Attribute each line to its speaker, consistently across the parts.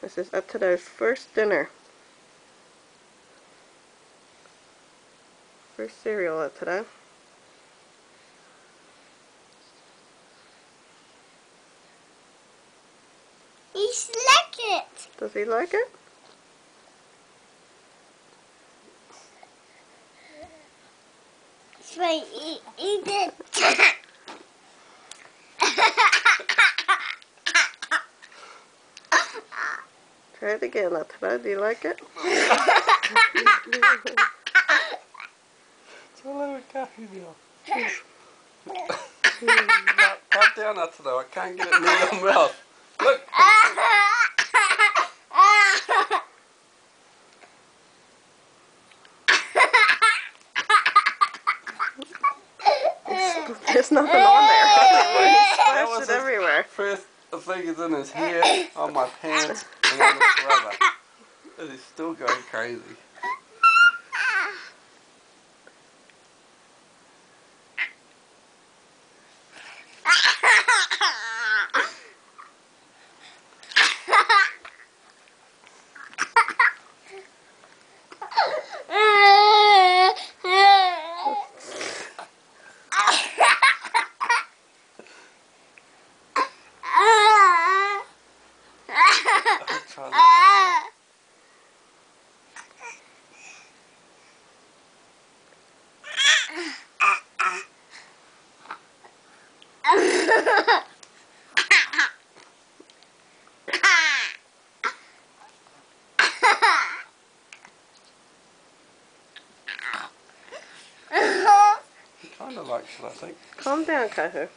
Speaker 1: This is Atado's first dinner. First cereal Atado.
Speaker 2: He's like it.
Speaker 1: Does he like it?
Speaker 2: So he did.
Speaker 1: Try it again, Atado. Do you like it?
Speaker 3: It's all over Kathy now. Calm down, Atado. I can't get it near your mouth. Look.
Speaker 1: There's nothing on there. He splashed it everywhere.
Speaker 3: First thing is in his hair, on my pants, and on the brother. And he's still going crazy. He kind of likes it, I think.
Speaker 1: Calm down, Kahu.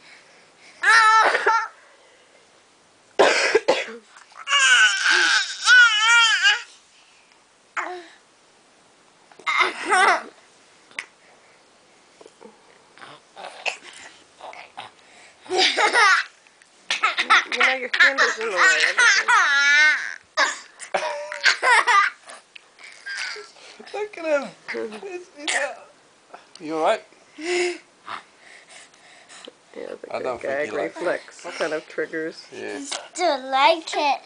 Speaker 1: You know your hand is in the way.
Speaker 3: Look at him. You alright?
Speaker 1: Yeah, the gag reflex kind of triggers.
Speaker 3: Yeah.
Speaker 2: He still like it.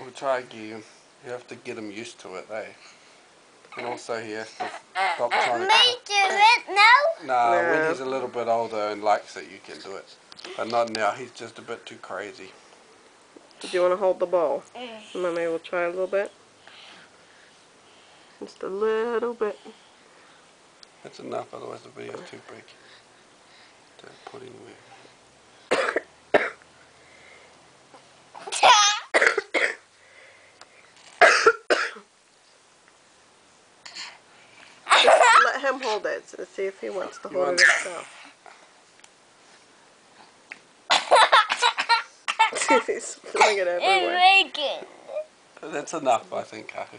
Speaker 3: We'll try again. You have to get him used to it, eh? And also he has to stop trying to...
Speaker 2: May do it now?
Speaker 3: Nah, when he's a little bit older and likes it, you can do it. But not now, he's just a bit too crazy.
Speaker 1: Do you want to hold the bowl? Mommy will try a little bit. Just a little bit.
Speaker 3: That's enough, otherwise the video's too big to put anywhere.
Speaker 1: Let him hold it to see if he wants to hold it himself. He's filling it everywhere.
Speaker 3: That's enough, I think, Kahu.